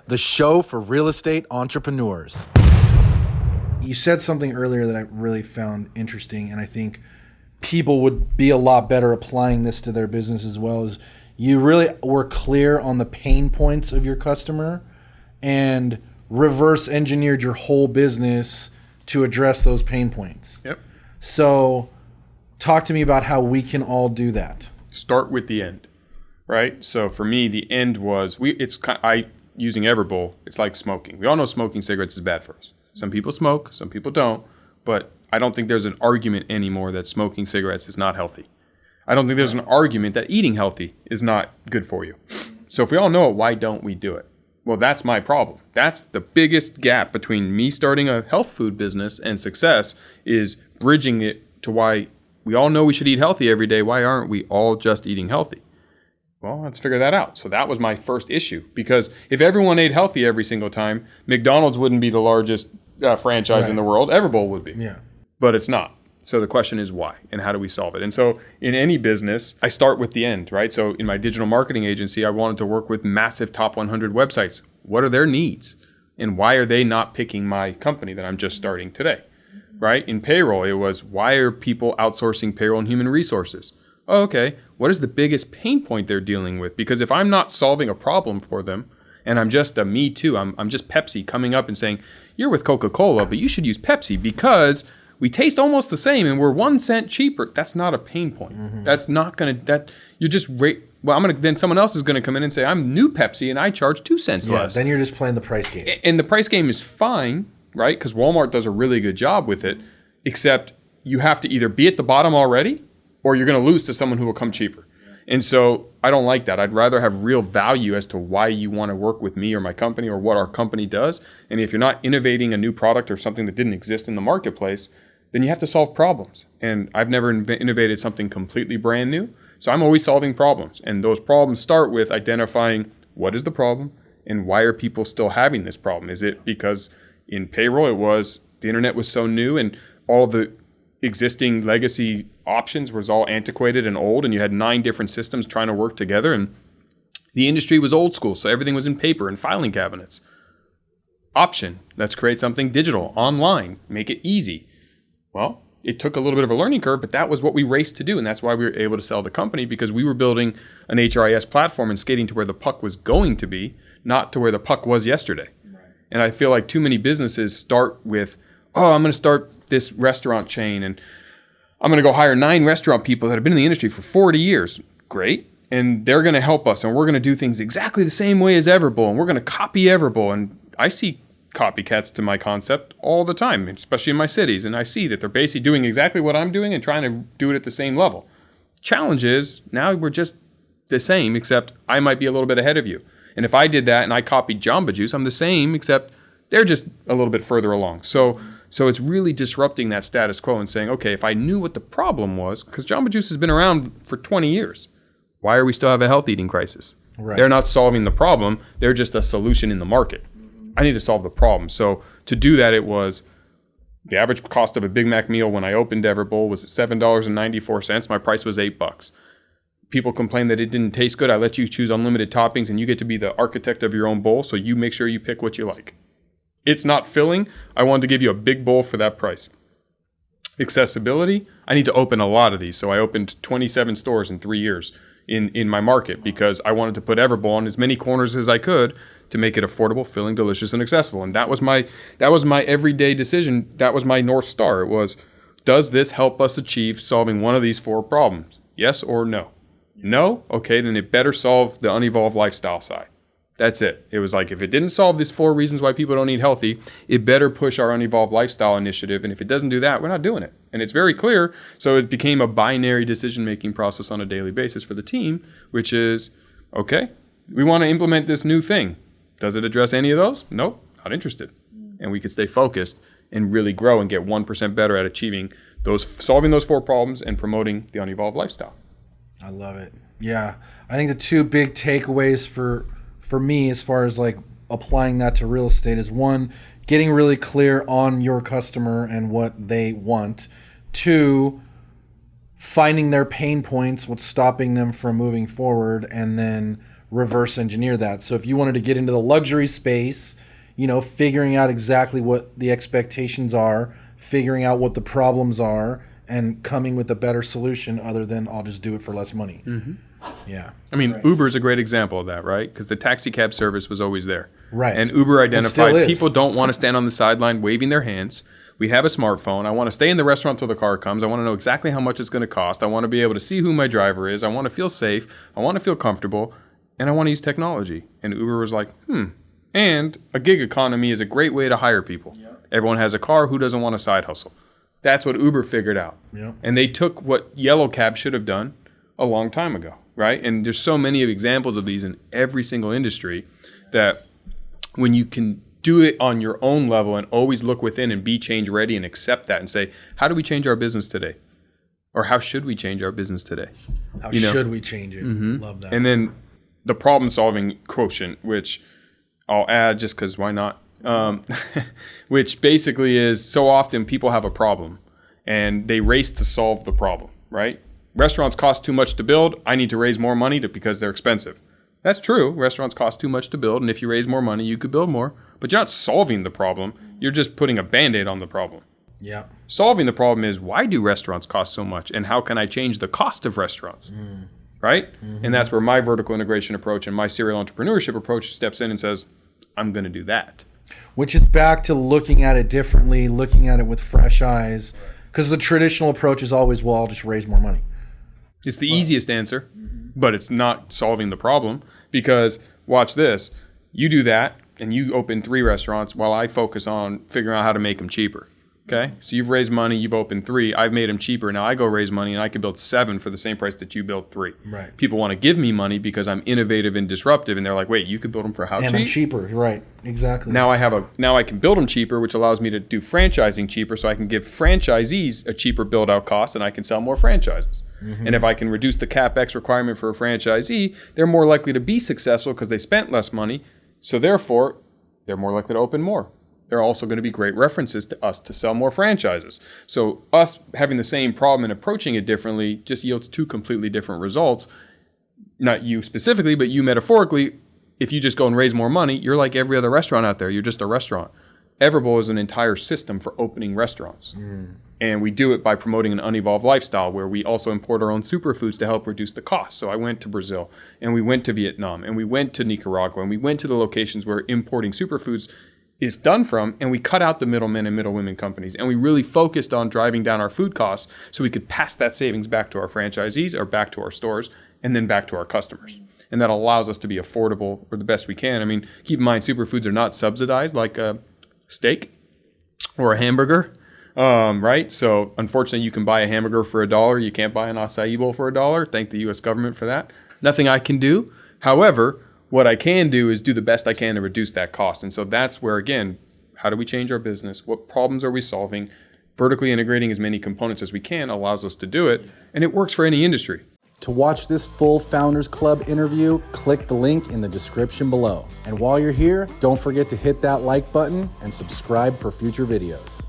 the show for real estate entrepreneurs. You said something earlier that I really found interesting, and I think people would be a lot better applying this to their business as well. Is you really were clear on the pain points of your customer and reverse engineered your whole business to address those pain points. Yep. So talk to me about how we can all do that. Start with the end, right? So for me, the end was using everbowl. It's like smoking. We all know smoking cigarettes is bad for us. Some people smoke, some people don't, but I don't think there's an argument anymore that smoking cigarettes is not healthy. I don't think there's an argument that eating healthy is not good for you. So if we all know it, why don't we do it? Well, that's my problem. That's the biggest gap between me starting a health food business and success, is bridging it to why we all know we should eat healthy every day. Why aren't we all just eating healthy? Well, let's figure that out. So that was my first issue, because if everyone ate healthy every single time, McDonald's wouldn't be the largest franchise in the world. everbowl would be. Yeah. But it's not. So the question is why, and how do we solve it? And so in any business, I start with the end, right? So in my digital marketing agency, I wanted to work with massive top 100 websites. What are their needs? And why are they not picking my company that I'm just starting today, right? In payroll, it was, why are people outsourcing payroll and human resources? Oh, okay, what is the biggest pain point they're dealing with? Because if I'm not solving a problem for them, and I'm just a me too, I'm just Pepsi coming up and saying, you're with Coca-Cola, but you should use Pepsi because we taste almost the same and we're 1 cent cheaper. That's not a pain point. Mm-hmm. That's not going to, you're just, then someone else is going to come in and say, I'm new Pepsi and I charge 2 cents less. Then you're just playing the price game. And the price game is fine, right? Because Walmart does a really good job with it, except you have to either be at the bottom already or you're going to lose to someone who will come cheaper. And so I don't like that. I'd rather have real value as to why you want to work with me or my company or what our company does. And if you're not innovating a new product or something that didn't exist in the marketplace, then you have to solve problems. And I've never innovated something completely brand new. So I'm always solving problems. And those problems start with identifying what is the problem and why are people still having this problem? Is it because in payroll it was the internet was so new and all the existing legacy options was all antiquated and old, and you had 9 different systems trying to work together, and the industry was old school, so everything was in paper and filing cabinets. Option, let's create something digital, online, make it easy. Well, it took a little bit of a learning curve, but that was what we raced to do, and that's why we were able to sell the company, because we were building an HRIS platform and skating to where the puck was going to be, not to where the puck was yesterday. Right. And I feel like too many businesses start with, I'm going to start this restaurant chain and I'm going to go hire 9 restaurant people that have been in the industry for 40 years. Great. And they're going to help us and we're going to do things exactly the same way as everbowl and we're going to copy everbowl. And I see copycats to my concept all the time, especially in my cities. And I see that they're basically doing exactly what I'm doing and trying to do it at the same level. Challenge is now we're just the same, except I might be a little bit ahead of you. And if I did that and I copied Jamba Juice, I'm the same, except they're just a little bit further along. So it's really disrupting that status quo and saying, okay, if I knew what the problem was, because Jamba Juice has been around for 20 years, why are we still have a health eating crisis? Right. They're not solving the problem. They're just a solution in the market. I need to solve the problem. So to do that, it was the average cost of a Big Mac meal when I opened everbowl was $7.94. My price was $8. People complain that it didn't taste good. I let you choose unlimited toppings and you get to be the architect of your own bowl. So you make sure you pick what you like. It's not filling. I wanted to give you a big bowl for that price. Accessibility. I need to open a lot of these. So I opened 27 stores in 3 years in my market because I wanted to put everbowl on as many corners as I could to make it affordable, filling, delicious, and accessible. And that was my everyday decision. That was my North Star. It was, does this help us achieve solving one of these 4 problems? Yes or no? No? Okay, then it better solve the unevolved lifestyle side. That's it. It was like, if it didn't solve these 4 reasons why people don't eat healthy, it better push our unevolved lifestyle initiative. And if it doesn't do that, we're not doing it. And it's very clear. So it became a binary decision-making process on a daily basis for the team, which is, okay, we want to implement this new thing. Does it address any of those? Nope, not interested. And we could stay focused and really grow and get 1% better at achieving solving those 4 problems and promoting the unevolved lifestyle. I love it. Yeah. I think the 2 big takeaways for me as far as like applying that to real estate is 1, getting really clear on your customer and what they want. 2, finding their pain points, what's stopping them from moving forward, and then reverse engineer that. So if you wanted to get into the luxury space, figuring out exactly what the expectations are, figuring out what the problems are, and coming with a better solution other than I'll just do it for less money. Mm-hmm. Yeah. I mean, Uber is a great example of that, right? Because the taxi cab service was always there. Right. And Uber identified is. people don't want to stand on the sideline waving their hands. We have a smartphone. I want to stay in the restaurant till the car comes. I want to know exactly how much it's going to cost. I want to be able to see who my driver is. I want to feel safe. I want to feel comfortable. And I want to use technology. And Uber was like, And a gig economy is a great way to hire people. Yep. Everyone has a car. Who doesn't want a side hustle? That's what Uber figured out. Yep. And they took what Yellow Cab should have done a long time ago, right? And there's so many of examples of these in every single industry that when you can do it on your own level and always look within and be change ready and accept that and say, how do we change our business today? Or how should we change our business today? How should we change it? Mm-hmm. Love that. And then the problem solving quotient, which I'll add just because why not? Which basically is so often people have a problem and they race to solve the problem, right? Restaurants cost too much to build. I need to raise more money because they're expensive. That's true. Restaurants cost too much to build. And if you raise more money, you could build more. But you're not solving the problem. You're just putting a Band-Aid on the problem. Yeah. Solving the problem is, why do restaurants cost so much? And how can I change the cost of restaurants? Right? Mm-hmm. And that's where my vertical integration approach and my serial entrepreneurship approach steps in and says, I'm going to do that. Which is back to looking at it differently, looking at it with fresh eyes. Because the traditional approach is always, well, I'll just raise more money. It's the easiest answer, but it's not solving the problem because, watch this, you do that and you open 3 restaurants while I focus on figuring out how to make them cheaper. Okay, so you've raised money, you've opened 3, I've made them cheaper. Now I go raise money and I can build 7 for the same price that you built 3. Right. People want to give me money because I'm innovative and disruptive, and they're like, wait, you could build them for how cheap? And I'm cheaper, right? Exactly. Now I can build them cheaper, which allows me to do franchising cheaper, so I can give franchisees a cheaper build out cost, and I can sell more franchises. Mm-hmm. And if I can reduce the CapEx requirement for a franchisee, they're more likely to be successful because they spent less money. So therefore, they're more likely to open more. They're also going to be great references to us to sell more franchises. So us having the same problem and approaching it differently just yields 2 completely different results. Not you specifically, but you metaphorically. If you just go and raise more money, you're like every other restaurant out there. You're just a restaurant. Everbowl is an entire system for opening restaurants. And we do it by promoting an unevolved lifestyle where we also import our own superfoods to help reduce the cost. So I went to Brazil and we went to Vietnam and we went to Nicaragua and we went to the locations where importing superfoods is done from, and we cut out the middlemen and middlewomen companies. And we really focused on driving down our food costs so we could pass that savings back to our franchisees or back to our stores and then back to our customers. And that allows us to be affordable or the best we can. I mean, keep in mind, superfoods are not subsidized like a steak or a hamburger, right? So unfortunately, you can buy a hamburger for $1. You can't buy an acai bowl for $1. Thank the U.S. government for that. Nothing I can do. However, what I can do is do the best I can to reduce that cost. And so that's where, again, how do we change our business? What problems are we solving? Vertically integrating as many components as we can allows us to do it. And it works for any industry. To watch this full Founders Club interview, click the link in the description below. And while you're here, don't forget to hit that like button and subscribe for future videos.